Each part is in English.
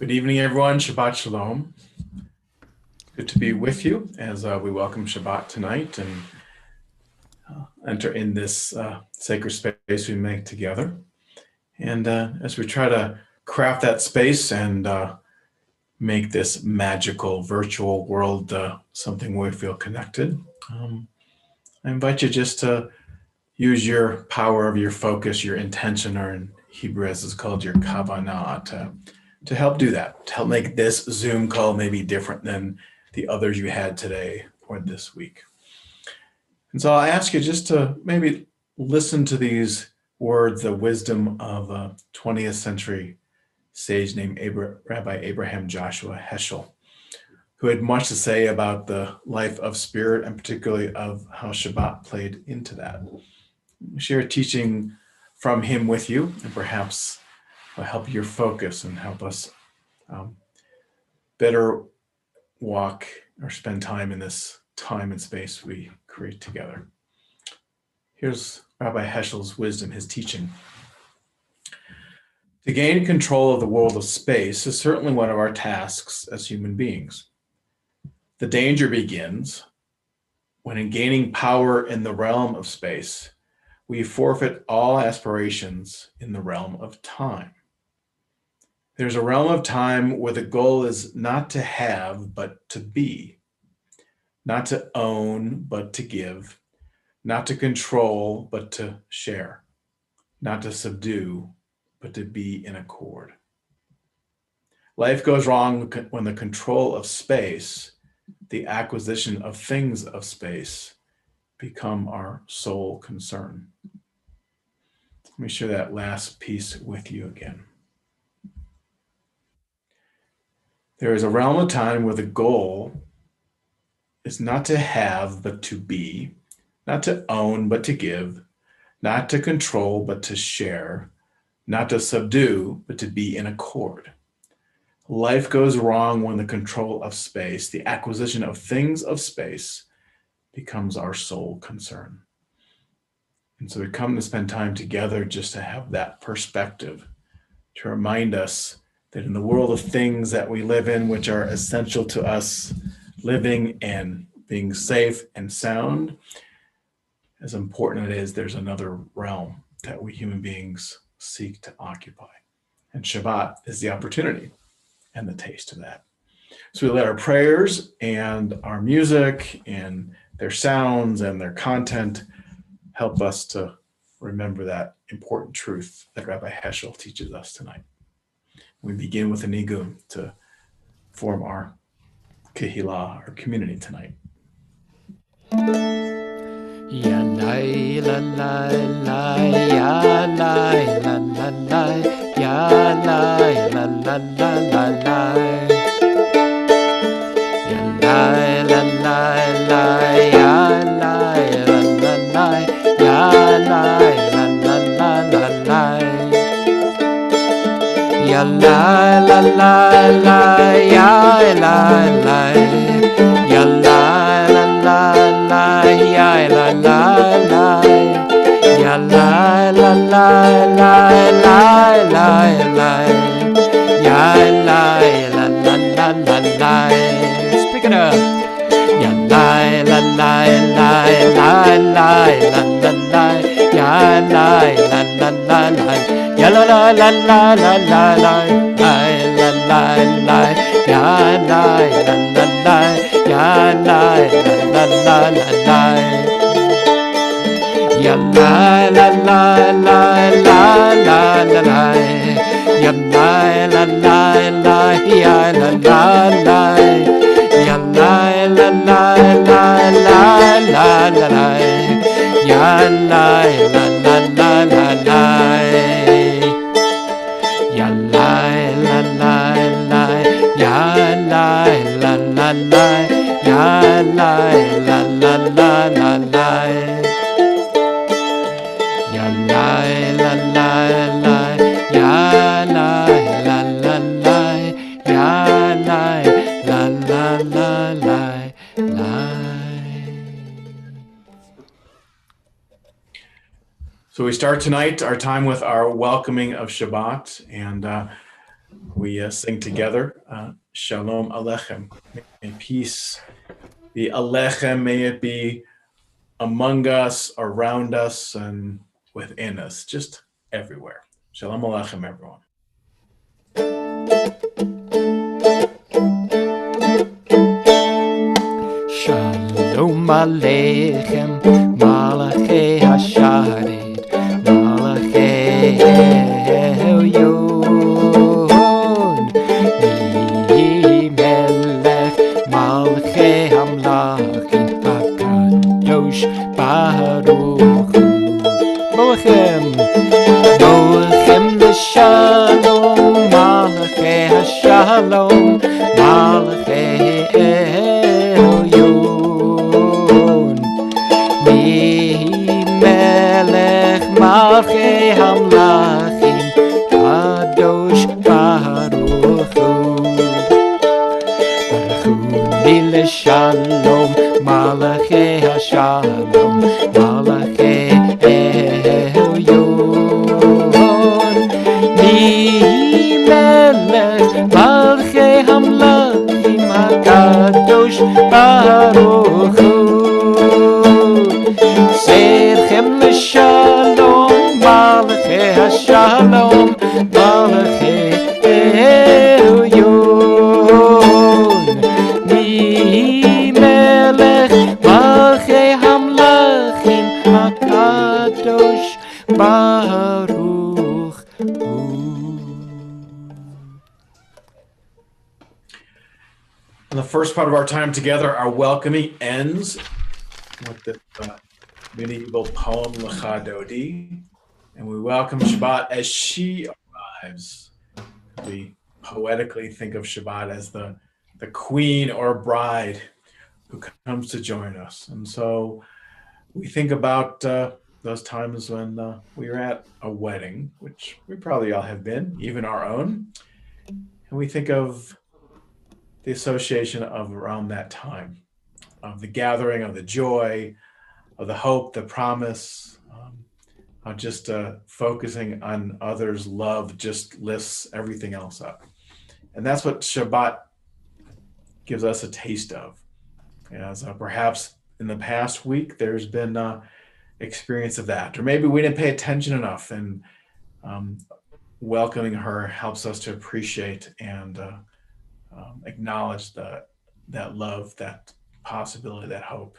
Good evening, everyone. Shabbat Shalom. Good to be with you as we welcome Shabbat tonight and enter in this sacred space we make together. And as we try to craft that space and make this magical virtual world something where we feel connected, I invite you just to use your power of your focus, your intention, or in Hebrew as it's called your kavanah, to help do that, to help make this Zoom call maybe different than the others you had today or this week. And so I ask you just to maybe listen to these words, the wisdom of a 20th century sage named Rabbi Abraham Joshua Heschel, who had much to say about the life of spirit and particularly of how Shabbat played into that. Share a teaching from him with you and perhaps will help your focus and help us better walk or spend time in this time and space we create together. Here's Rabbi Heschel's wisdom, his teaching. To gain control of the world of space is certainly one of our tasks as human beings. The danger begins when, in gaining power in the realm of space, we forfeit all aspirations in the realm of time. There's a realm of time where the goal is not to have, but to be, not to own, but to give, not to control, but to share, not to subdue, but to be in accord. Life goes wrong when the control of space, the acquisition of things of space, become our sole concern. Let me share that last piece with you again. There is a realm of time where the goal is not to have, but to be, not to own, but to give, not to control, but to share, not to subdue, but to be in accord. Life goes wrong when the control of space, the acquisition of things of space, becomes our sole concern. And so we come to spend time together just to have that perspective, to remind us that in the world of things that we live in, which are essential to us living and being safe and sound, as important it is, there's another realm that we human beings seek to occupy. And Shabbat is the opportunity and the taste of that. So we let our prayers and our music and their sounds and their content help us to remember that important truth that Rabbi Heschel teaches us tonight. We begin with a niggun to form our kehillah, our community tonight. Ya lai la lai lai, ya lai la la lai, ya lai la la la la lai, ya lai la lai lai, ya ya la la la la, ya la la, ya la la la la, ya la la la, ya la la la la la la la, ya la la la la la la. Speak it up. Ya la la la la la la la la la, ya la la la la la, ya la la la la la la la, la la la, ya la la la la, ya la la la la la, ya la la la la la la la, ya la la la la, ya la la la. Ya la la la la la la la la, ya la la la la la la, ya la la la la, ya la la la la, ya la la la la la la, ya la la la la, ya la la la la, ya la la la la la. So we start tonight our time with our welcoming of Shabbat, and we sing together, Shalom Aleichem. May peace be Alechem, may it be among us, around us, and within us, just everywhere. Shalom Aleichem, everyone. Shalom Aleichem, Malachei Hasharet, Malachei Elyon, Mi Melech, Malachei Hamlachim, HaKadosh Baruch Hu. Malachem, Malachem L'Shalom, Malachei Hashalom, Malachei Malchei Hamlachim, Kadosh Baruch Hu. Baruch Hu L'Shalom, Malachei Hashalom, Malachei Elyon. Mi Melech, Malchei Hamlachim, Kadosh Baruch Hu. Seirchem Shalom, Malachei Hashalom, Malachei Elyon. Mi Melech, Malchei Hamlachim, HaKadosh Baruch Hu. And the first part of our time together, our welcoming, ends with the medieval poem Lecha Dodi, and we welcome Shabbat as she arrives. We poetically think of Shabbat as the queen or bride who comes to join us. And so we think about those times when we were at a wedding, which we probably all have been, even our own. And we think of the association of around that time, of the gathering, of the joy, of the hope, the promise, of just focusing on others' love just lifts everything else up. And that's what Shabbat gives us a taste of. As perhaps in the past week, there's been experience of that, or maybe we didn't pay attention enough, and welcoming her helps us to appreciate and acknowledge that love, that possibility, that hope.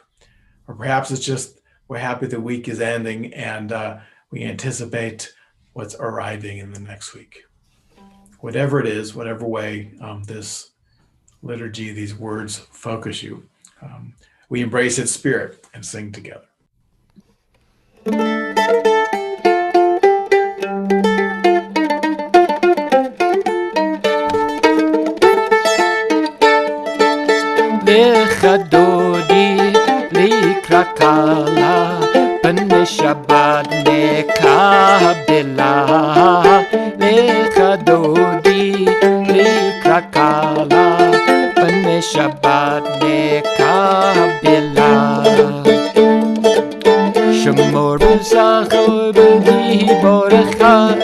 Or perhaps it's just we're happy the week is ending and we anticipate what's arriving in the next week. Whatever it is, whatever way this liturgy, these words focus you, we embrace its spirit and sing together. Lecha Dodi likra kala, b'nei Shabbat nekabela. Lecha Dodi גיבור בסחו בגיבור אחד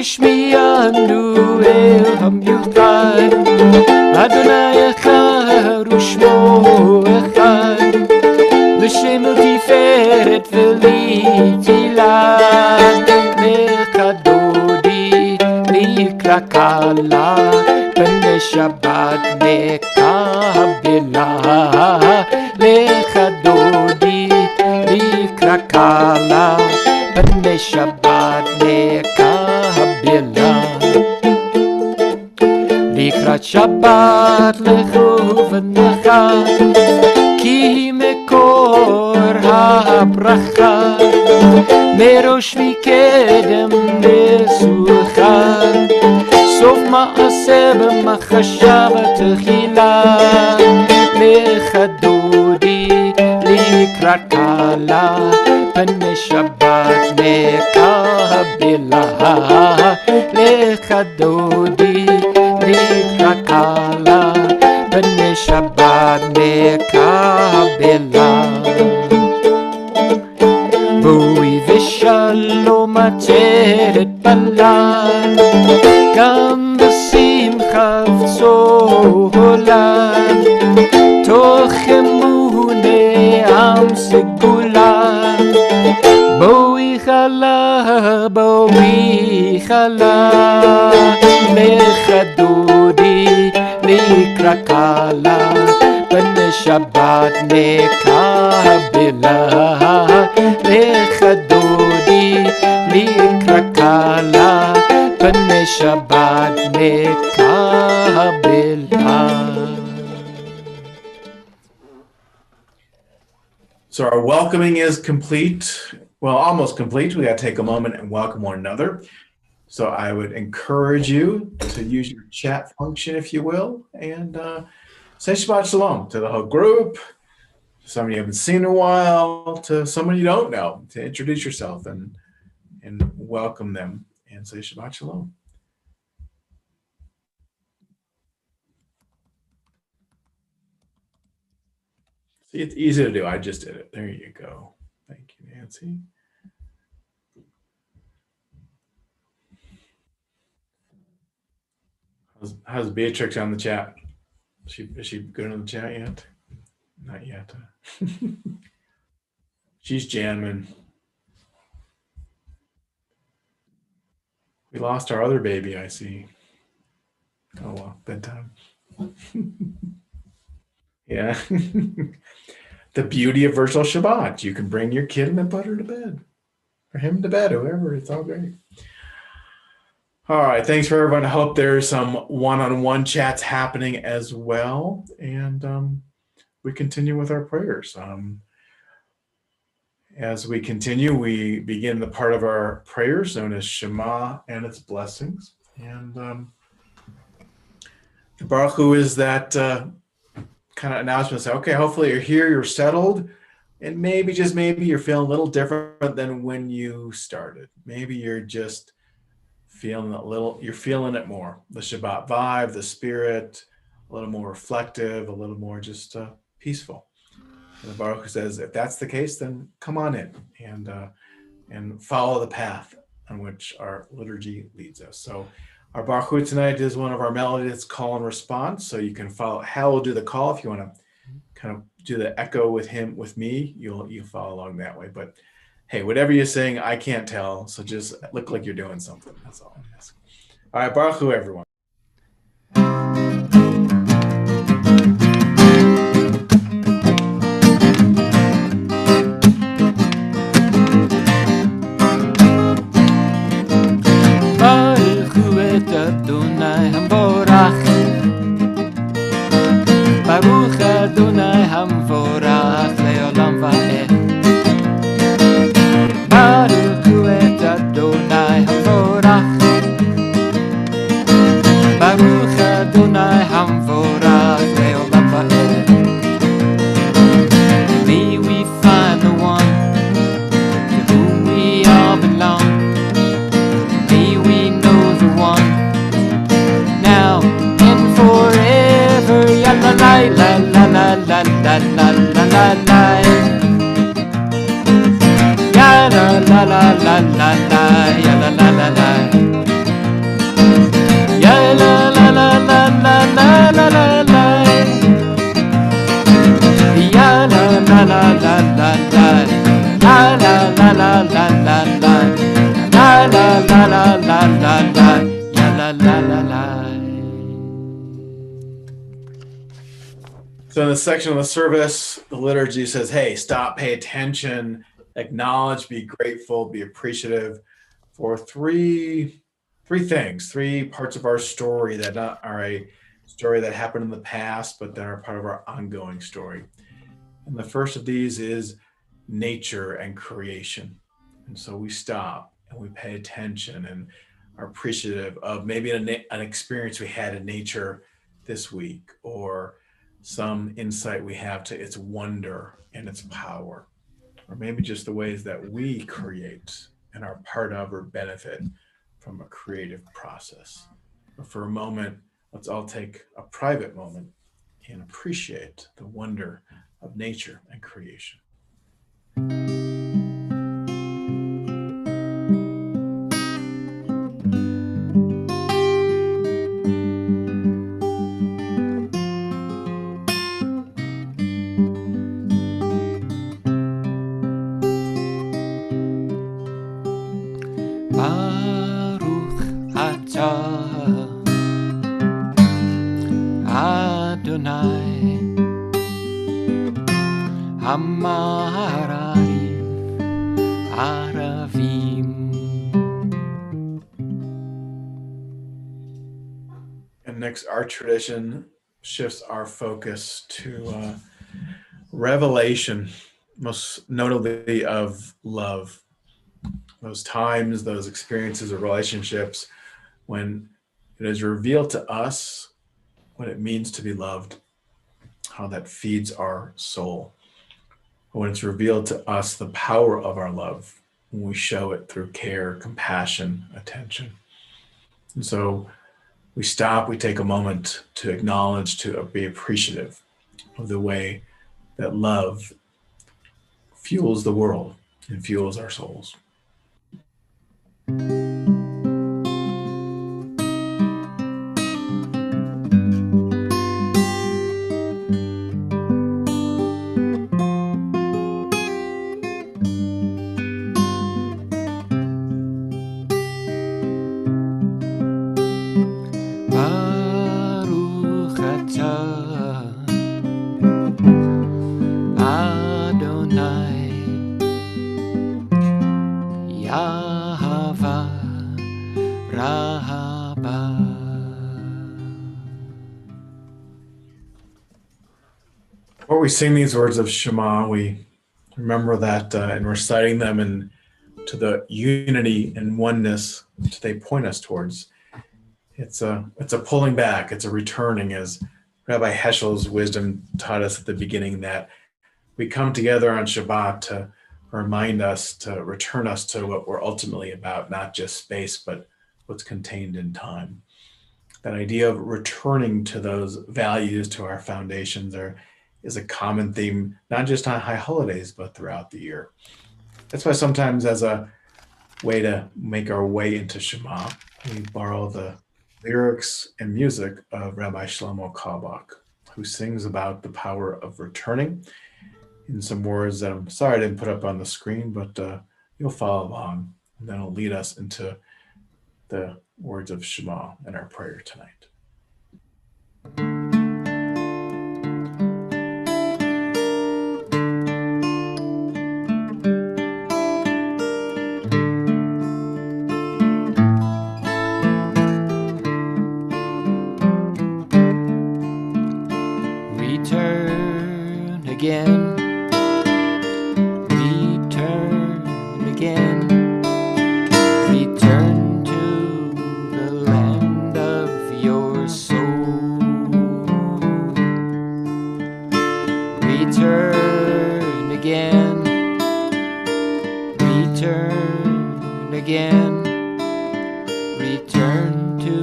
השמיענו אל המיוחד אדוני אחד ושמו אחד לשם תפארת ולתהילה לך דודי לקרא קלה בני שבת מקבלה לך דודי לקרא קלה בני שבת מקבלה לקראת שבת לכו ונחה כי מקור הברכה מראש מקדם נסוכה סוף מעשה במחשב תחילה לך דודי לקראת קלה בני שבת מקבלה לך דודי לקראת קלה בני שבת מקבלה בואי ושלום עצרת בלד גם בשמחה וצהלן תוך אמונה עם סגולה בואי חלה לך דודי לקרא קלה בני שבת מקבלה לך דודי לקרא קלה בני שבת מקבלה. So our welcoming is complete. Well, almost complete. We got to take a moment and welcome one another. So I would encourage you to use your chat function, if you will, and say Shabbat Shalom to the whole group, to someone you haven't seen in a while, to someone you don't know, to introduce yourself and welcome them and say Shabbat Shalom. See, it's easy to do. I just did it. There you go. Thank you, Nancy. How's Beatrix on the chat? Is she good on the chat yet? Not yet. She's jamming. We lost our other baby, I see. Oh, well, bedtime. Yeah. The beauty of virtual Shabbat. You can bring your kid and then put her to bed. Or him to bed, whoever. It's all great. All right. Thanks for everyone. I hope there's some one-on-one chats happening as well. And we continue with our prayers. As we continue, we begin the part of our prayers known as Shema and its blessings. And the Baruch Hu is that kind of announcement. Say, okay, hopefully you're here, you're settled, and maybe, just maybe, you're feeling a little different than when you started. Maybe you're just feeling you're feeling it more. The Shabbat vibe, the spirit, a little more reflective, a little more just peaceful. And the Baruch Hu says, if that's the case, then come on in and follow the path on which our liturgy leads us. So our Baruch Hu tonight is one of our melodies, call and response. So you can follow. Hal will do the call. If you want to kind of do the echo with me, you'll follow along that way. But hey, whatever you're saying, I can't tell. So just look like you're doing something. That's all I'm asking. All right, Baruch Hu, everyone. Adonai Hamvorach Baruch Adonai Hamvorach Leolam Va'ed Baruch et Adonai Hamvorach Baruch Adonai Hamvorach Leolam Va'ed. May we find the one to whom we all belong. May we know the one now and forever. Ya la la la la la la la la la la. la la la la la la la, ya la la la la, ya la la la la la la la la la, ya la la la la la la, la la la la la la la, la la la la la la la, ya la la la la. So in this section of the service, the liturgy says, hey, stop, pay attention, acknowledge, be grateful, be appreciative for three things, three parts of our story that are a story that happened in the past, but that are part of our ongoing story. And the first of these is nature and creation. And so we stop and we pay attention and are appreciative of maybe an experience we had in nature this week, or some insight we have to its wonder and its power, or maybe just the ways that we create and are part of or benefit from a creative process. But for a moment, let's all take a private moment and appreciate the wonder of nature and creation. Baruch atah Adonai Hamarariv Aravim. And next, our tradition shifts our focus to revelation, most notably of love. Those times, those experiences or relationships when it is revealed to us what it means to be loved, how that feeds our soul. When it's revealed to us the power of our love, when we show it through care, compassion, attention. And so we stop, we take a moment to acknowledge, to be appreciative of the way that love fuels the world and fuels our souls. Baruch atah Adonai Yahava Rahaba. Before we sing these words of Shema, we remember that in reciting them and to the unity and oneness that they point us towards. It's a pulling back, it's a returning, as Rabbi Heschel's wisdom taught us at the beginning, that we come together on Shabbat to remind us, to return us to what we're ultimately about, not just space, but what's contained in time. That idea of returning to those values, to our foundations, is a common theme, not just on high holidays, but throughout the year. That's why sometimes, as a way to make our way into Shema, we borrow the lyrics and music of Rabbi Shlomo Kalbach, who sings about the power of returning in some words that I'm sorry I didn't put up on the screen, but you'll follow along, and then it'll lead us into the words of Shema and our prayer tonight. Return again, return again, return to the land of your soul. Return again, return again, return to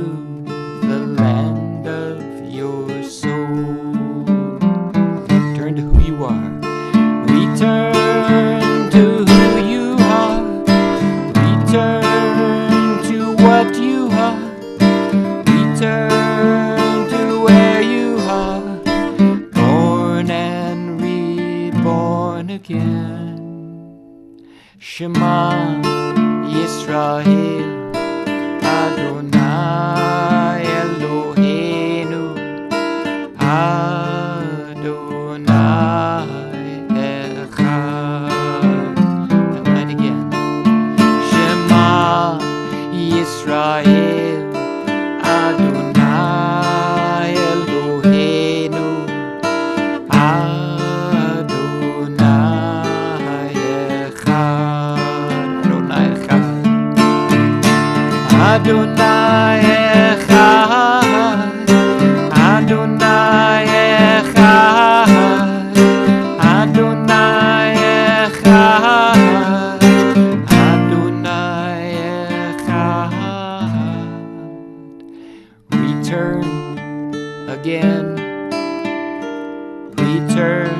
the land of your soul. Return to who you are. Return to who you are. again, again. Shema Yisrael, Adonai Eloheinu, Adonai Echad. That line again. Shema Yisrael, Adonai Eloheinu, Adonai Echad. Adonai Echad. Adonai Echad. Adonai Echad. Adonai Echad. Adonai Echad. Return again. Return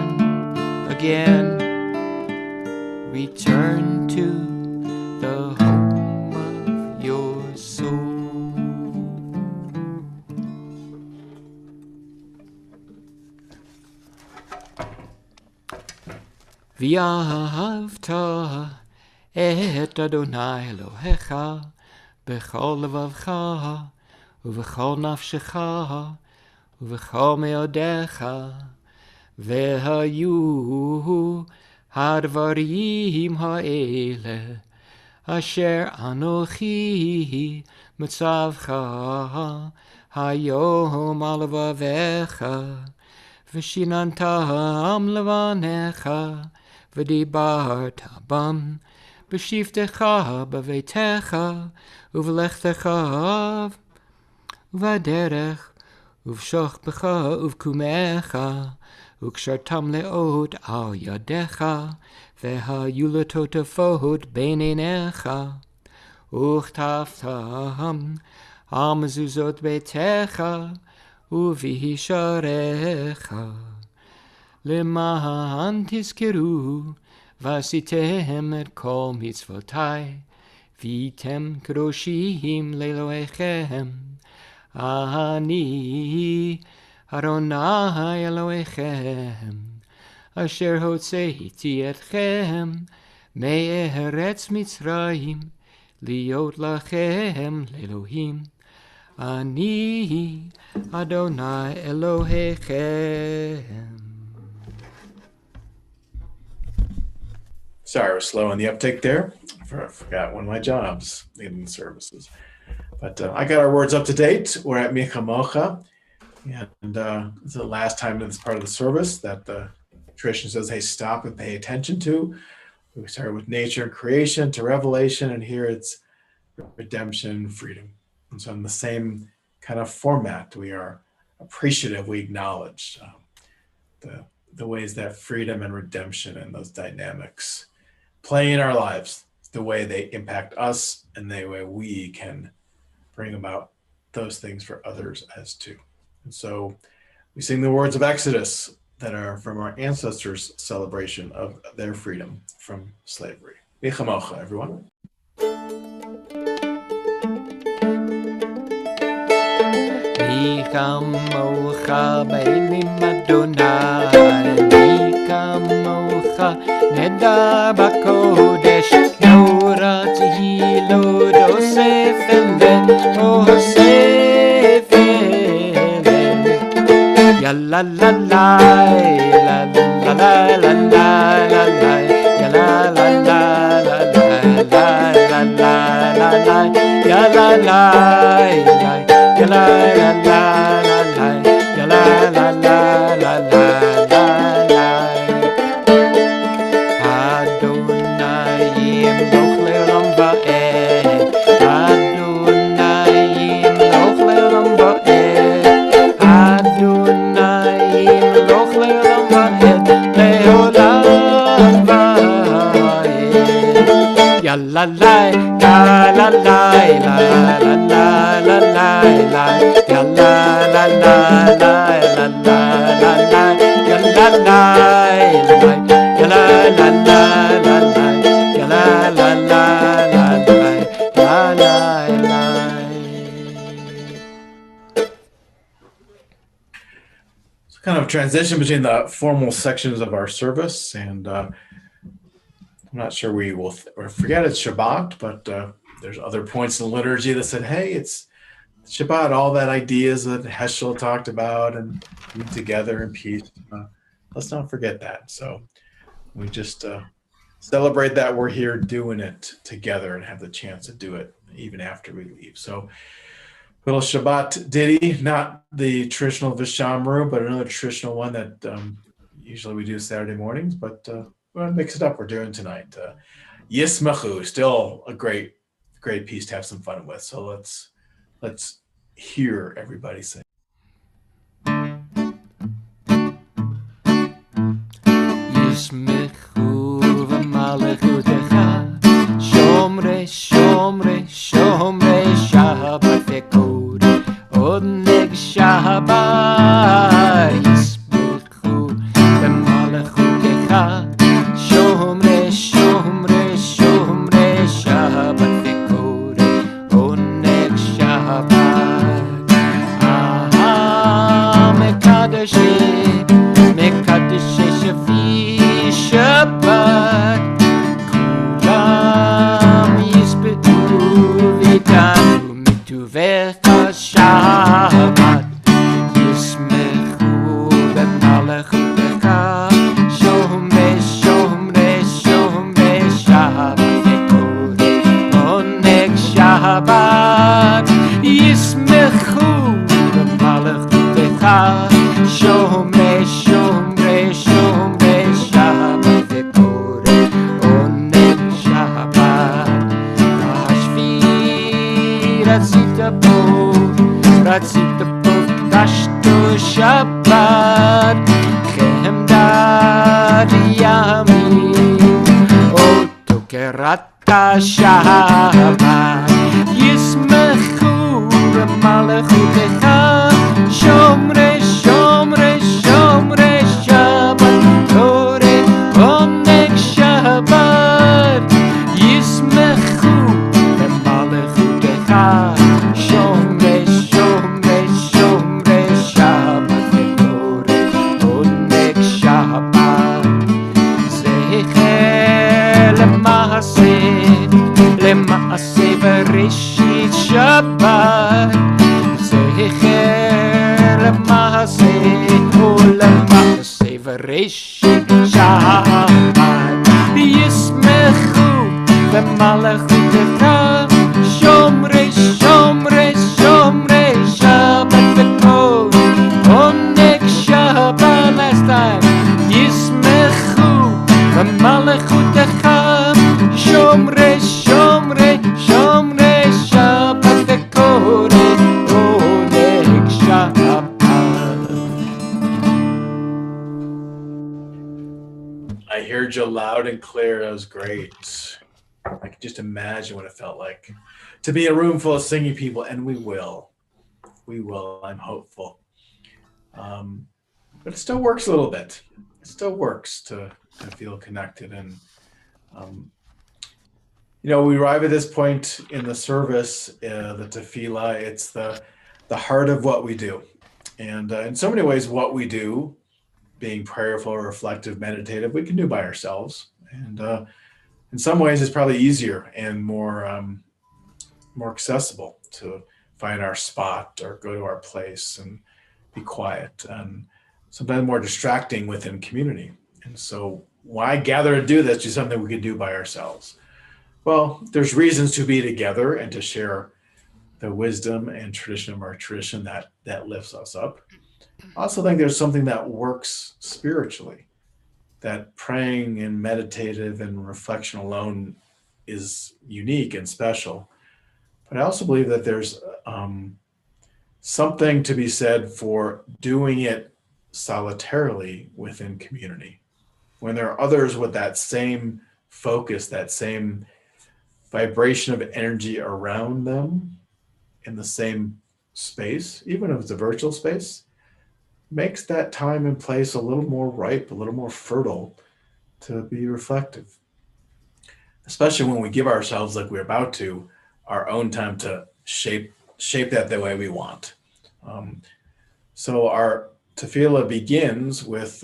again. Return to the home of your soul. V'ahavta et Adonai Elohecha b'chol levavcha u'v'chol nafshecha u'v'chol meodecha v'hayu hadvarim ha'ele asher anochi mitzavcha hayom al levavecha v'shinantam levanecha v'dibarta bam b'shivtecha b'veitecha uv'lechtecha uv'aderech uv'shochbecha uv'kumecha וקשרתם לאות על ידיך, והיו לטוטפות בין עיניך, וכתבתם על מזוזות ביתך, ובישעריך, למען תזכרו, ועשיתם את כל מצוותי, והייתם קדושים לאלוהיכם, אני Adonai Elohechem, asher hotzeiti etchem me'eretz Mitzrayim, liot lachem le'elohim, ani Adonai Elohechem. Sorry, I was slow on the uptake there. I forgot one of my jobs leading services. But I got our words up to date. We're at Micah Mocha. And it's the last time in this part of the service that the tradition says, hey, stop and pay attention to. We started with nature and creation to revelation, and here it's redemption, freedom. And so in the same kind of format, we are appreciative, we acknowledge the ways that freedom and redemption and those dynamics play in our lives, the way they impact us and the way we can bring about those things for others as too. And so we sing the words of Exodus that are from our ancestors' celebration of their freedom from slavery. Micah Mocha, everyone. Micah Mocha b'elim Adonai, Micah Mocha nedar b'kodesh, Torah tehilot osef ele, osef Ya la la la, la la la la la la la, ya la la la la la la la la la, ya la la la, ya la la la la, ya la la la la la la. Adonai yimloch le'olam va'ed, Adonai yimloch le'olam va'ed, Adonai yimloch le'olam va'ed, le'olam va'ed. Ya la la, ya la la, la la la la la la, ya la la la la la la la, ya la la la, ya la la la la la, ya la la la la la, la la. Kind of transition between the formal sections of our service, and I'm not sure we will forget it's Shabbat, but there's other points in the liturgy that said, hey, it's Shabbat, all that ideas that Heschel talked about and being together in peace. Let's not forget that. So we just celebrate that we're here doing it together and have the chance to do it even after we leave. So little Shabbat ditty, not the traditional Vishamru, but another traditional one that usually we do Saturday mornings, but we're going to mix it up. We're doing tonight. Yismachu, still a great piece to have some fun with. So let's hear everybody say. Yismechu v'malechutecha Shomre, shomre, shomre Shabbat v'kod Oneg Shabbat Yismechu v'malechutecha Shomre, shomre, shomre Shabbat v'kod Oneg Shabbat Mekadesh Shafi Shabbat Kulam Yisbetu V'itanu Mituvecha Shabbat Yismechu B'malechutecha Shomre, shomre, shomre Shabbat V'kod Oneg Shabbat Yismechu B'malechutecha Shomre, shomre, shomre Shabbat v'kod Oneg Shabbat Hashvi Ratzita bo Kdashto Shabbat Chemdad Yamim Oto Kerata Shabbat Yismechu B'malechutecha Shomre, shomre, shomre Shabbat Kore Oneg Shabbat Yismechu B'malechutecha Shomre, shomre, shomre Shabbat Kore Oneg Shabbat Zecher Lema'aseh V'reshit Shabbat Zecher Lema'aseh V'reshit Shabbat Yismechu B'malechutecha Shomre, shomre, shomre Shabbat v'kod Oneg Shabbat last time Yismechu B'malechutecha Shomre, shomre, shomre Shabbat v'kod Oneg Shabbat. I heard you loud and clear. That was great. I can just imagine what it felt like to be in a room full of singing people, and we will. We will. I'm hopeful. But it still works a little bit. It still works to feel connected. And, we arrive at this point in the service, the tefillah, it's the heart of what we do. And in so many ways, what we do, being prayerful, reflective, meditative, we can do by ourselves. And in some ways, it's probably easier and more accessible to find our spot or go to our place and be quiet, and sometimes more distracting within community. And so why gather to do this? Do something we could do by ourselves. Well, there's reasons to be together and to share the wisdom and tradition of our tradition that lifts us up. I also think there's something that works spiritually, that praying and meditative and reflection alone is unique and special. But I also believe that there's something to be said for doing it solitarily within community. When there are others with that same focus, that same vibration of energy around them in the same space, even if it's a virtual space, makes that time and place a little more ripe, a little more fertile to be reflective. Especially when we give ourselves, like we're about to, our own time to shape that the way we want. So our Tefillah begins with,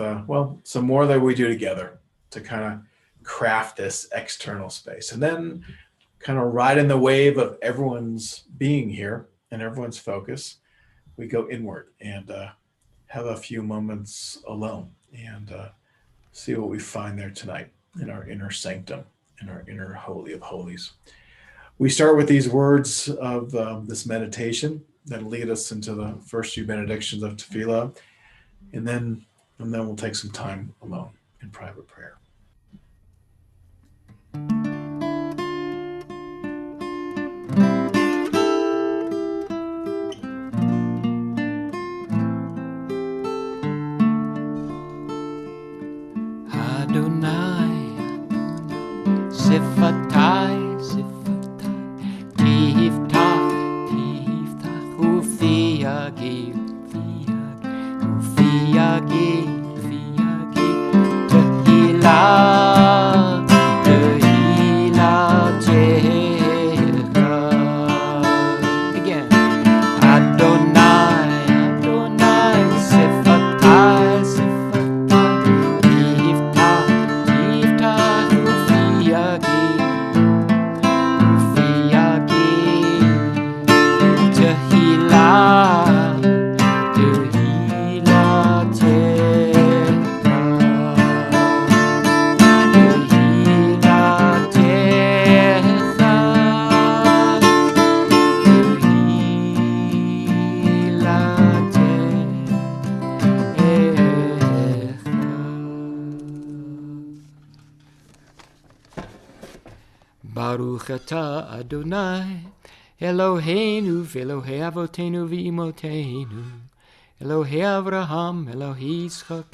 some more that we do together to kind of craft this external space. And then, kind of riding the wave of everyone's being here and everyone's focus, we go inward and have a few moments alone and see what we find there tonight in our inner sanctum, in our inner holy of holies. We start with these words of this meditation that lead us into the first few benedictions of Tefillah, and then we'll take some time alone in private prayer. Adonai, Sifatai, Tiftach, Ufiagi, Tehillah, Techa. Again. Adonai, Sifatai, Tiftach, Ufiagi, Tehillah, Baruch atah Adonai, Eloheinu v'Elohei Avotenu v'Imotenu, Elohei Avraham, Elohei Yitzchak,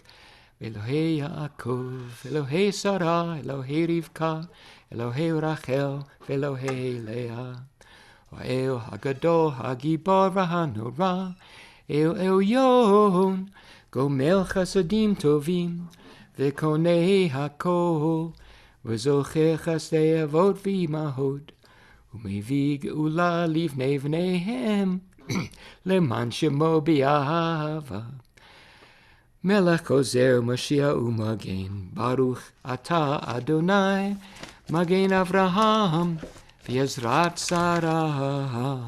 Elohei Yaakov, Elohei Sarah, Elohei Rivka, Elohei Rachel, Elohei Leah. Ha'el Hagadol Hagibor v'Hanora, El Elyon, Gomel Chasadim Tovim, V'Konei Hakol, V'Zocher Chasdei Avot v'Imahot, U'Mevi Geula Livnei V'neihem, Leman Shemo B'Ahava. Melech Ozer Mashiach U'Magen, Baruch Atah Adonai, Magen Avraham, V'Ezrat Sarah.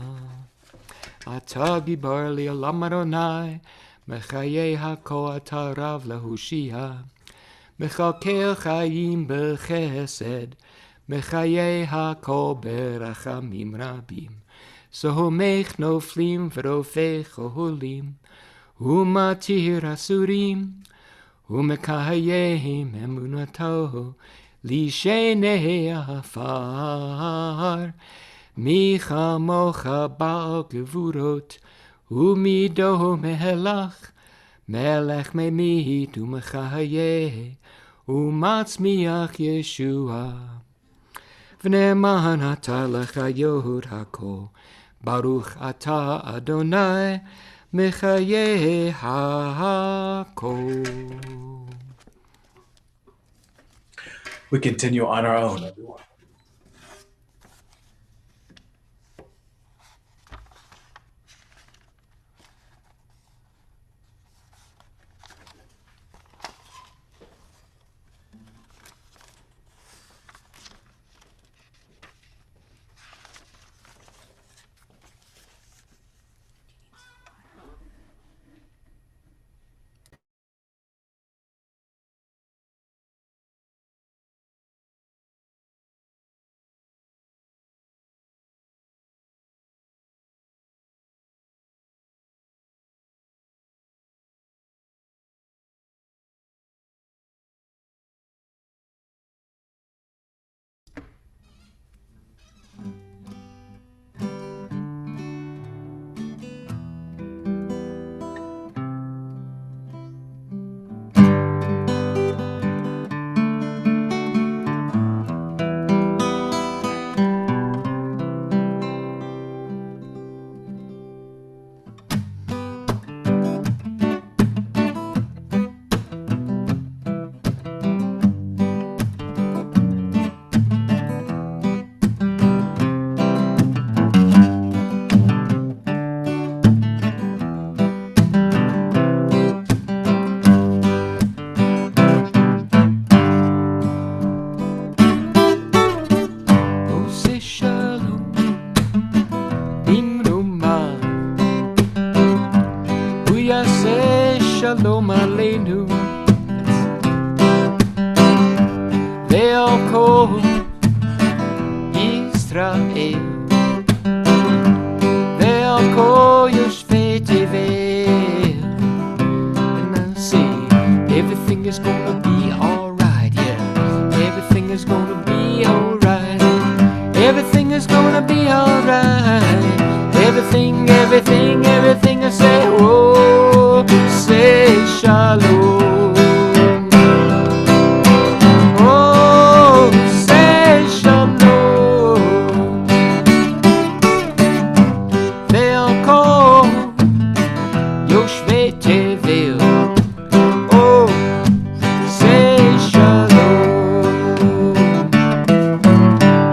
Atah Gibar Li'olam Adonai, Mechayei HaKol Atah Rav Lahushia. Mechakel Chayim B'Chesed, Mechayei HaKol Berachamim Rabim. Sohomech Noflim V'Rofech Oholim, Umatir Asurim, Umekayehim Emunato, Lishenei Afar. Micha Mocha Baal Gevurot, Umido Mehelach, Melech Memit Umechayeh, Umatzmiach Yeshua. V'ne'eman atah lecha Yod HaKol, Baruch atah Adonai, Mechayeh HaKol. We continue on our own, everyone. Ve'al Israel, Ve'al kol yoshvei tevel. And I say, everything is gonna be alright, yeah. Everything is gonna be alright. Everything is gonna be alright. Everything, everything, everything. I say, oh, say shalom. Oh, say shalom. Ve'al kol yoshvei tevel. Oh, say shalom.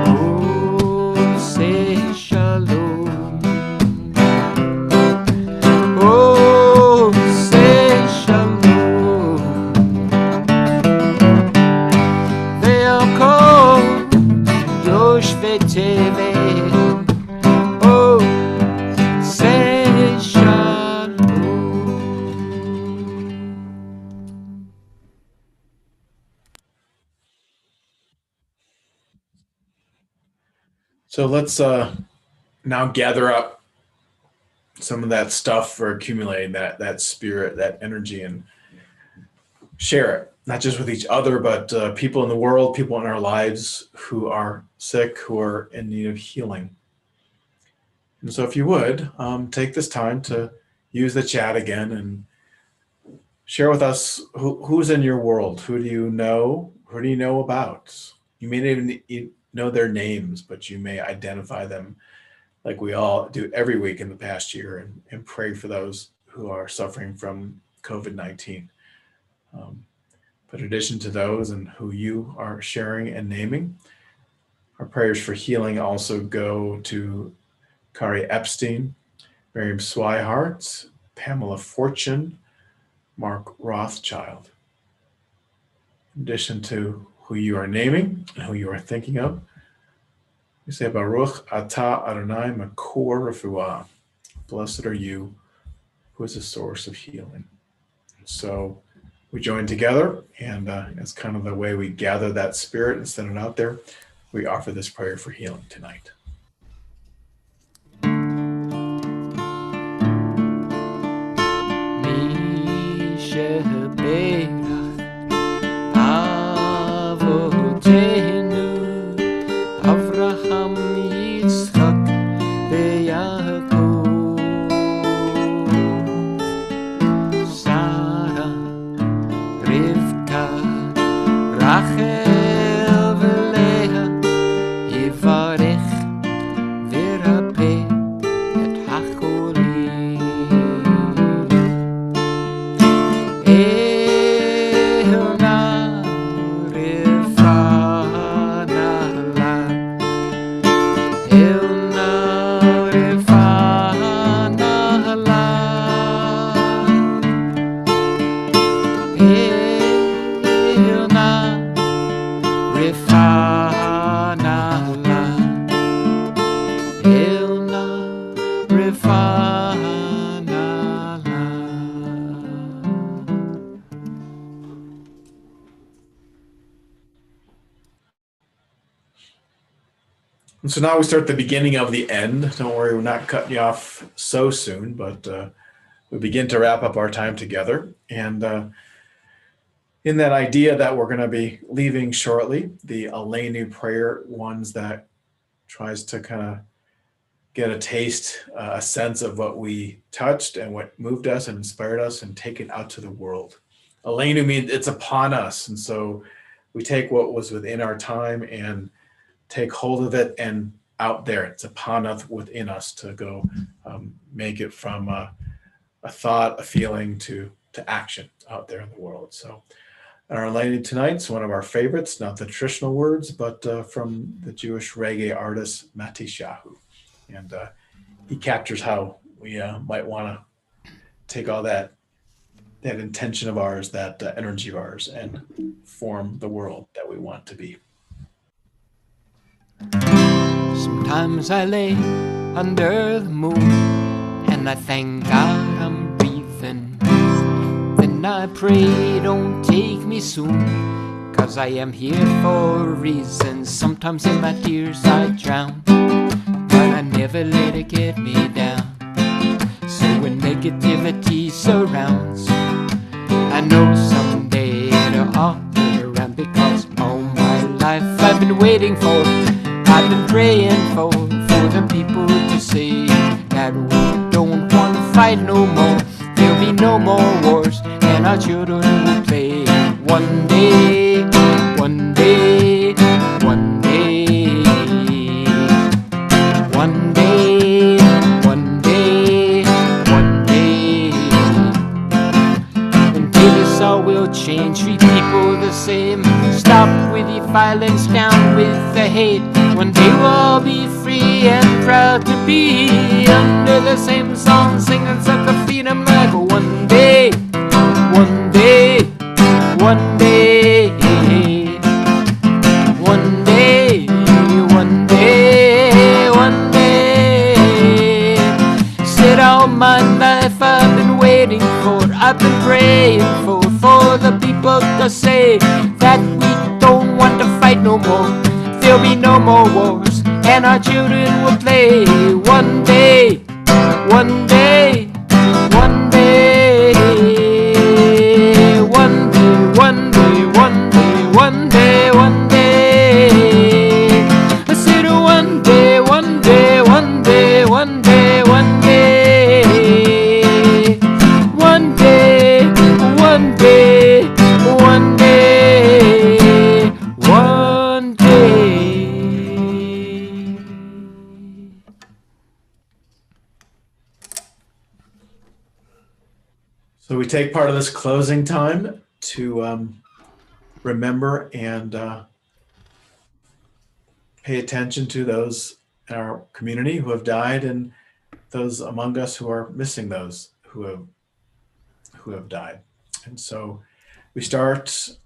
Oh, say shalom. Oh, say shalom. Ve'al kol yoshvei tevel. Oh, say shalom. So let's now gather up some of that stuff for accumulating that spirit, that energy, and share it, not just with each other, but people in the world, people in our lives who are sick, who are in need of healing. And so if you would, take this time to use the chat again and share with us who's in your world. Who do you know? Who do you know about? You may not even know their names, but you may identify them like we all do every week in the past year, and pray for those who are suffering from COVID-19. But in addition to those and who you are sharing and naming, our prayers for healing also go to Kari Epstein, Miriam Swihart, Pamela Fortune, Mark Rothschild. In addition to who you are naming and who you are thinking of, we say Baruch Atah Adonai Makor Refuah. Blessed are you, who is the source of healing. So we join together, and it's kind of the way we gather that spirit and send it out there. We offer this prayer for healing tonight. Avraham, Yitzchak, ve'Yaakov, Sarah, Rivka, Rachel, ve'Leah, Yivarech, v'Yirapeh et hacholim. Elna refana la, Elna refana la, Elna refana la, Elna refana la. And so now we start the beginning of the end. Don't worry, we're not cutting you off so soon, but we begin to wrap up our time together. And in that idea that we're going to be leaving shortly, the Aleinu prayer, ones that tries to kind of get a taste, a sense of what we touched and what moved us and inspired us, and take it out to the world. Aleinu means it's upon us. And so we take what was within our time and take hold of it, and out there, it's upon us, within us, to go make it from a thought, a feeling, to action out there in the world. So our Aleinu tonight's one of our favorites, not the traditional words, but from the Jewish reggae artist Mati Shahu. And he captures how we might want to take all that intention of ours, that energy of ours, and form the world that we want to be. Sometimes I lay under the moon and I thank God I'm breathing. Then I pray, don't take me soon, 'cause 'cause I am here for a reason. Sometimes in my tears I drown, but I never let it get me down. So when negativity surrounds, I know someday it'll all turn around, because all my life I've been waiting for, I've been praying for the people to say that we don't want to fight no more. There'll be no more wars, and our children will play. One day, one day, one day, one day, one day, one day. One day this all will change, treat people the same. Stop with the violence, down with the hate. One day we'll all be free and proud to be under the same song, singing such a freedom like one day, one day, one day, one day, one day, one day. Said all my life I've been waiting for, I've been praying for the people to say that we don't want to fight no more. There'll be no more wars, and our children will play. One day, one day, one day, one day, one day, one day, one day, one day. I said one day, one day, one day, one day, one day, one day, one day, one day, one day. So we take part of this closing time to remember and pay attention to those in our community who have died, and those among us who are missing those who have died. And so we start,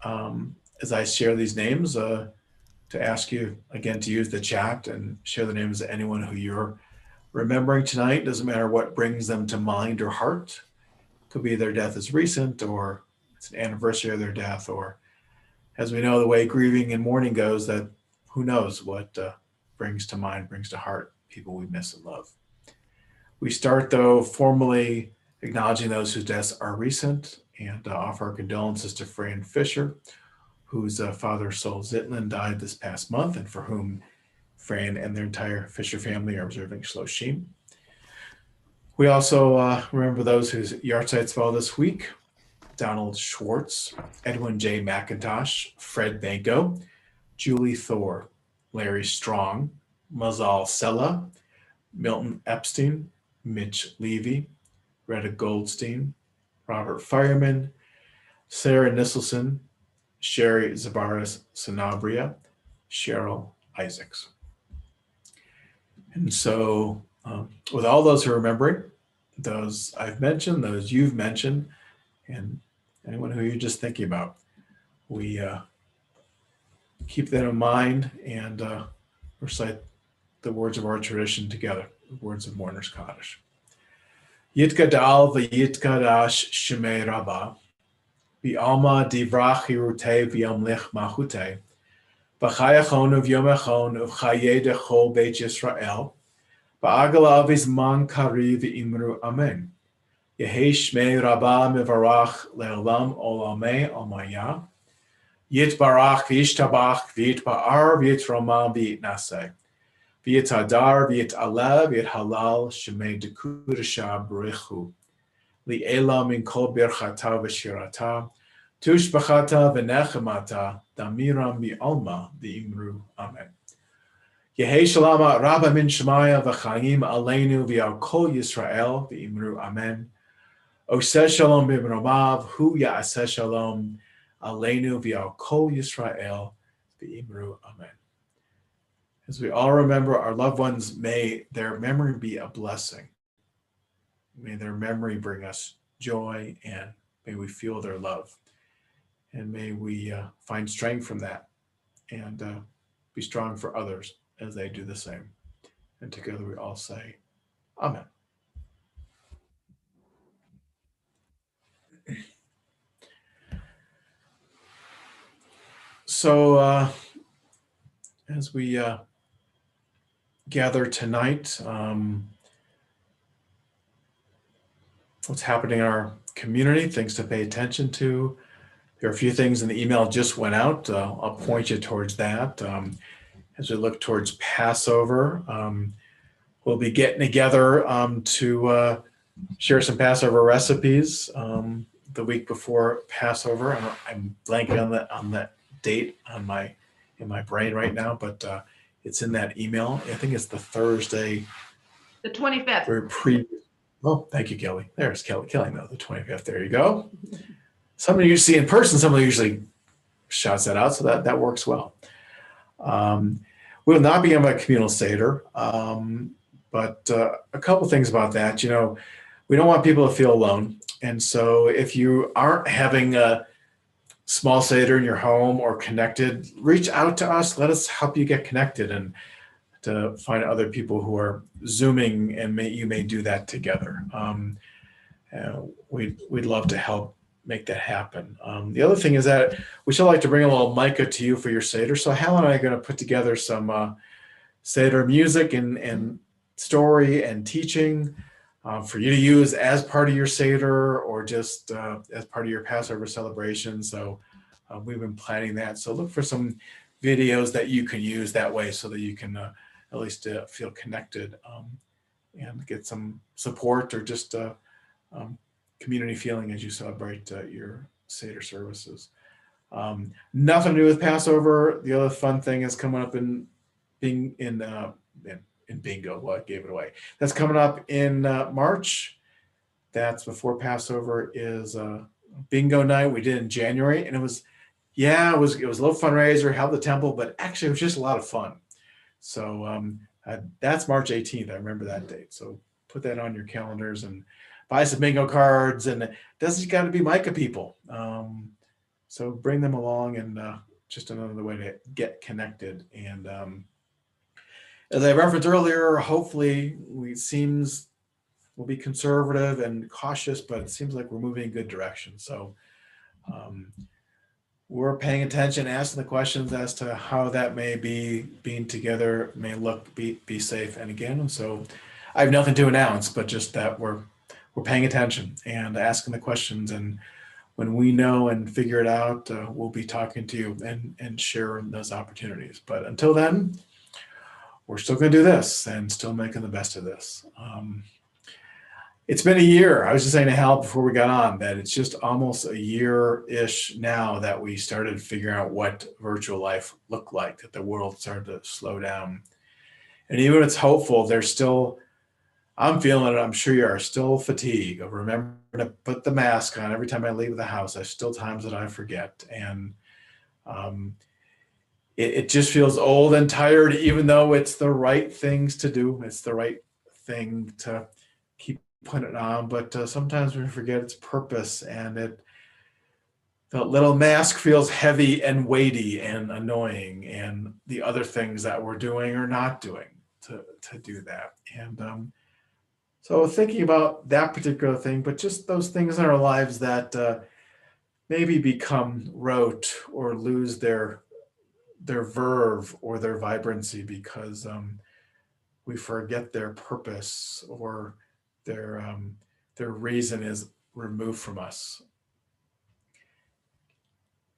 as I share these names, to ask you again to use the chat and share the names of anyone who you're remembering tonight. Doesn't matter what brings them to mind or heart. Could be their death is recent, or it's an anniversary of their death, or as we know, the way grieving and mourning goes, that who knows what brings to mind, brings to heart people we miss and love. We start, though, formally acknowledging those whose deaths are recent, and offer our condolences to Fran Fisher, whose father, Sol Zitlin, died this past month, and for whom Fran and their entire Fisher family are observing Shloshim. We also remember those whose yahrzeits fall this week: Donald Schwartz, Edwin J. McIntosh, Fred Banco, Julie Thor, Larry Strong, Mazal Sella, Milton Epstein, Mitch Levy, Retta Goldstein, Robert Fireman, Sarah Nisselson, Sherry Zabaris Sanabria, Cheryl Isaacs. And so, with all those who are remembering, those I've mentioned, those you've mentioned, and anyone who you're just thinking about, we keep that in mind and recite the words of our tradition together, the words of Mourner's Kaddish. Yitgadal v'yitkadash shemei Rabbah, v'alma divrach hirutei v'yamlich machutei, v'chayachon uv'yomechon uv'chaye dechol beit Yisrael, v'agala v'zman kari v'imru amen. Yehi shmei Rabbah mivarach le'olam olamei almaya, yitbarach v'yishtabach v'yitba'ar v'yitrama v'yitnaseh. V'yit hadar, v'yit aleh, v'yit halal, shemei dekudasha b'rechu. Li'ela min kol birchata v'shirata, tushbachata v'nechemata, damiram mi'alma v'imru amen. Yehi shalama rabba min shemaya v'chaim aleinu v'yal kol Yisrael v'imru amen. Oseh shalom b'mromav, hu ya'aseh shalom aleinu v'yal kol Yisrael v'imru amen. As we all remember our loved ones, may their memory be a blessing. May their memory bring us joy, and may we feel their love. And may we find strength from that, and be strong for others as they do the same. And together we all say, Amen. So as we gather tonight, what's happening in our community, things to pay attention to. There are a few things in the email just went out. I'll point you towards that. As we look towards Passover, we'll be getting together to share some Passover recipes the week before Passover. I'm blanking on that date in my brain right now, but it's in that email. I think it's the Thursday. The 25th. Oh, thank you, Kelly. There's Kelly. Kelly, no, the 25th. There you go. Somebody you see in person, somebody usually shouts that out, so that works well. We will not be on a communal Seder, but a couple things about that. We don't want people to feel alone. And so if you aren't having a small Seder in your home or connected, reach out to us. Let us help you get connected and to find other people who are Zooming, and you may do that together. We'd love to help make that happen. The other thing is that we still like to bring a little Micah to you for your Seder. So Helen and I are going to put together some Seder music and story and teaching for you to use as part of your Seder or just as part of your Passover celebration. So we've been planning that. So look for some videos that you can use that way so that you can at least feel connected and get some support or just community feeling as you celebrate your Seder services. Nothing to do with Passover. The other fun thing is coming up in bingo. Well, I gave it away. That's coming up in March. That's before Passover is bingo night. We did in January, and it was a little fundraiser, held the temple, but actually it was just a lot of fun. So that's March 18th. I remember that date. So put that on your calendars and buy some bingo cards, and it doesn't got to be Micah people. So bring them along, and just another way to get connected. And as I referenced earlier, hopefully we'll be conservative and cautious, but it seems like we're moving in a good direction. So we're paying attention, asking the questions as to how that may be being together, may look, be safe. And again, so I have nothing to announce, but just that we're paying attention and asking the questions. And when we know and figure it out, we'll be talking to you and sharing those opportunities. But until then, we're still going to do this and still making the best of this. It's been a year. I was just saying to Hal before we got on that it's just almost a year-ish now that we started figuring out what virtual life looked like, that the world started to slow down. And even it's hopeful, I'm feeling it, I'm sure you are, still fatigue of remembering to put the mask on every time I leave the house. There's still times that I forget. And it just feels old and tired, even though it's the right things to do. It's the right thing to keep putting it on. But sometimes we forget its purpose, and the little mask feels heavy and weighty and annoying, and the other things that we're doing or not doing to do that. And so thinking about that particular thing, but just those things in our lives that maybe become rote or lose their verve or their vibrancy because we forget their purpose or their reason is removed from us.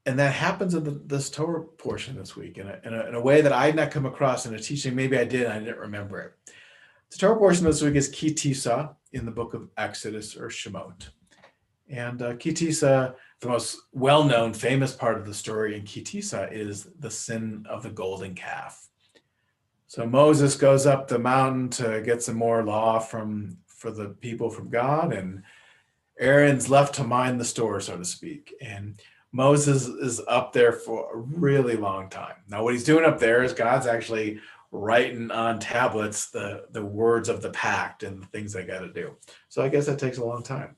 And that happens in this Torah portion this week in a way that I had not come across in a teaching. Maybe I did, and I didn't remember it. The Torah portion this week is Ki Tisa in the book of Exodus or Shemot. And Ki Tisa, the most well-known, famous part of the story in Ki Tisa is the sin of the golden calf. So Moses goes up the mountain to get some more law for the people from God, and Aaron's left to mind the store, so to speak. And Moses is up there for a really long time. Now, what he's doing up there is God's actually writing on tablets the words of the pact and the things they got to do. So I guess that takes a long time.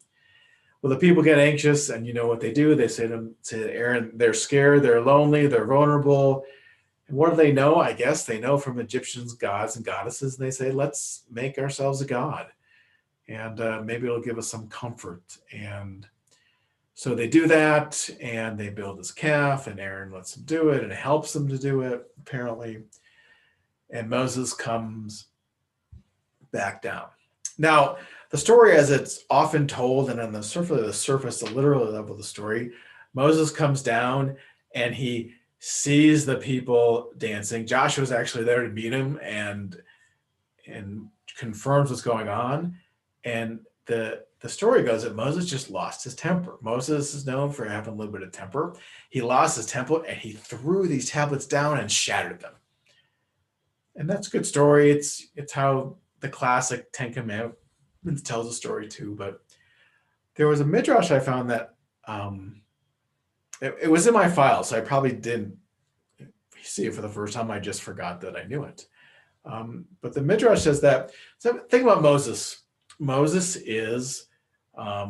Well, the people get anxious, and you know what they do? They say to Aaron, they're scared, they're lonely, they're vulnerable. And what do they know? I guess they know from Egyptians, gods and goddesses, and they say, let's make ourselves a god. And maybe it'll give us some comfort. And So they do that, and they build this calf, and Aaron lets them do it, and helps them to do it, apparently. And Moses comes back down. Now, the story, as it's often told, and on the surface, the literal level of the story, Moses comes down and he sees the people dancing. Joshua's actually there to meet him and confirms what's going on. And the story goes that Moses just lost his temper. Moses is known for having a little bit of temper. He lost his temper and he threw these tablets down and shattered them. And that's a good story. It's how the classic Ten Commandments tells a story too. But there was a midrash I found that it was in my file, so I probably didn't see it for the first time. I just forgot that I knew it. But the midrash says that. So think about Moses. Moses is, I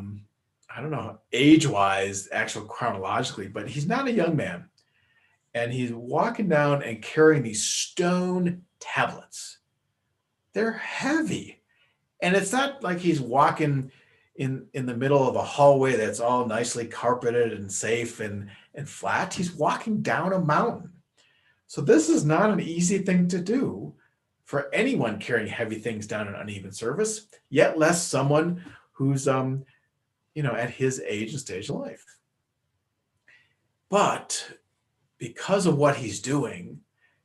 don't know, age-wise, actual chronologically, but he's not a young man. And he's walking down and carrying these stone tablets. They're heavy. And it's not like he's walking in the middle of a hallway that's all nicely carpeted and safe and flat. He's walking down a mountain. So this is not an easy thing to do for anyone carrying heavy things down an uneven surface, yet less someone who's at his age and stage of life. But because of what he's doing,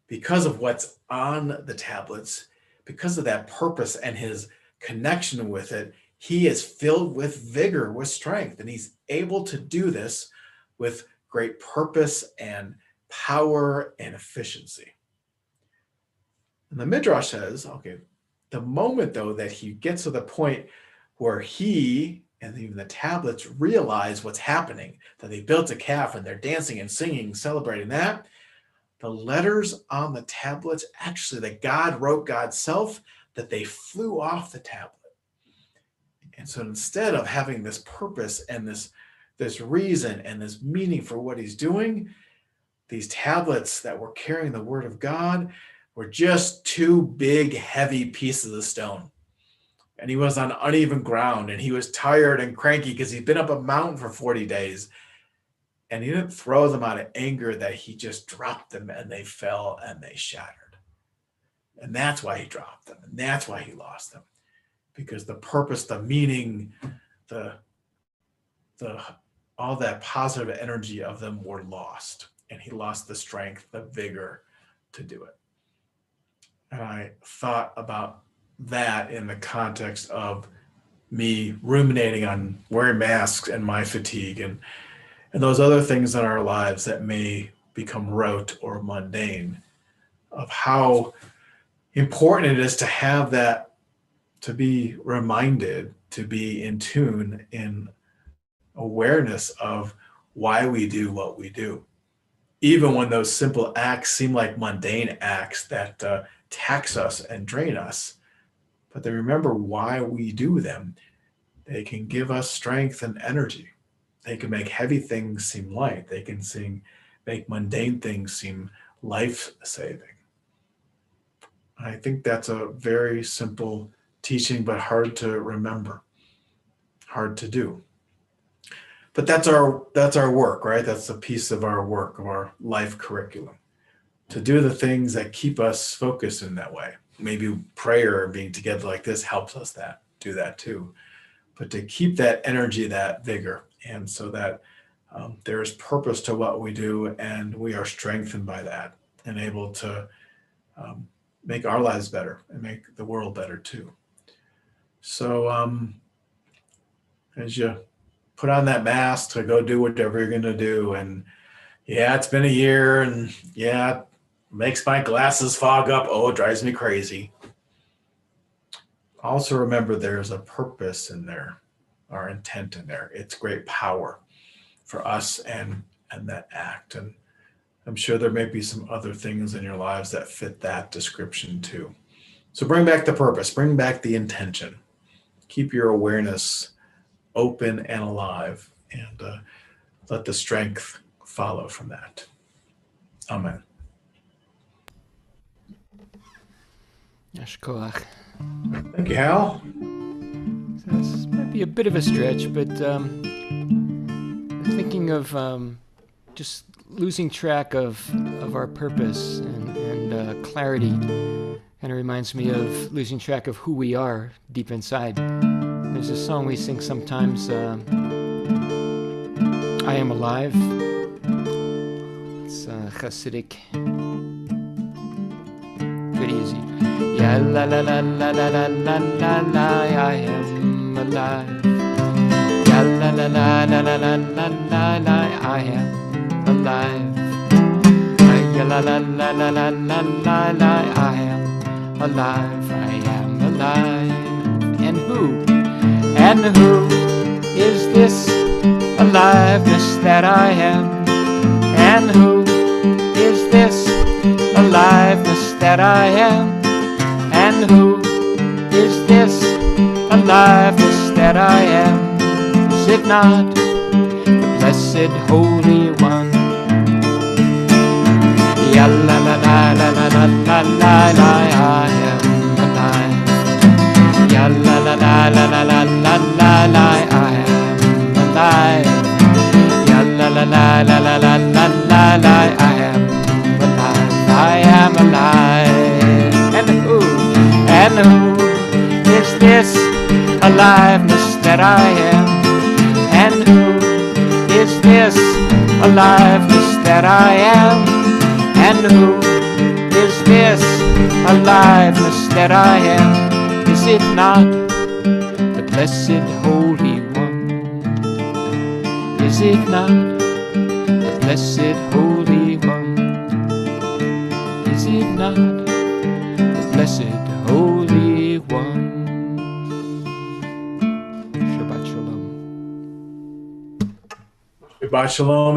because of what's on the tablets, because of that purpose and his connection with it, he is filled with vigor, with strength, and he's able to do this with great purpose and power and efficiency. And the Midrash says, okay, the moment though that he gets to the point where he and even the tablets realize what's happening, that they built a calf and they're dancing and singing, celebrating that, the letters on the tablets, actually that God wrote God's self, that they flew off the tablet. And so instead of having this purpose and this reason and this meaning for what he's doing, these tablets that were carrying the word of God were just two big, heavy pieces of stone. And he was on uneven ground, and he was tired and cranky because he'd been up a mountain for 40 days. And he didn't throw them out of anger, that he just dropped them and they fell and they shattered. And that's why he dropped them. And that's why he lost them. Because the purpose, the meaning, the all that positive energy of them were lost. And he lost the strength, the vigor to do it. And I thought about that in the context of me ruminating on wearing masks and my fatigue and those other things in our lives that may become rote or mundane, of how important it is to have that, to be reminded, to be in tune, in awareness of why we do what we do. Even when those simple acts seem like mundane acts that tax us and drain us, but they remember why we do them. They can give us strength and energy. They can make heavy things seem light. They can make mundane things seem life-saving. I think that's a very simple teaching, but hard to remember, hard to do. But that's our work, right? That's a piece of our work, of our life curriculum, to do the things that keep us focused in that way. Maybe prayer and being together like this helps us do that too. But to keep that energy, that vigor, and so that there is purpose to what we do, and we are strengthened by that and able to make our lives better and make the world better too. So as you put on that mask to go do whatever you're going to do, and yeah, it's been a year, and yeah, it makes my glasses fog up. Oh, it drives me crazy. Also remember there's a purpose in there, our intent in there. It's great power for us and that act. And I'm sure there may be some other things in your lives that fit that description too. So bring back the purpose, bring back the intention. Keep your awareness open and alive, and let the strength follow from that. Amen. Yashkoach. Thank you, Hal. This might be a bit of a stretch, but thinking of just losing track of our purpose and clarity. Kind of reminds me of losing track of who we are deep inside. There's a song we sing sometimes, I Am Alive. It's Hasidic. Pretty easy. Ya la la la la la la la la la, I am alive. Ya la la la la la la la la la, I am alive. Ya la la la la la la la la, I am alive. I am alive. And who is this aliveness that I am? And who is this aliveness that I am? And who is this aliveness that I am? Is it not the blessed Holy One? Ya la la la la la la la la la, I am alive. Ya la la la la la la la la la, I am alive. Ya la la la la la la la la la, I am alive. I am alive. And who is this aliveness that I am? And who is this aliveness that I am? And who is this aliveness that I am? Is it not the blessed Holy One? Is it not the blessed Holy One? Is it not the blessed Holy One? Shabbat Shalom. Shabbat Shalom.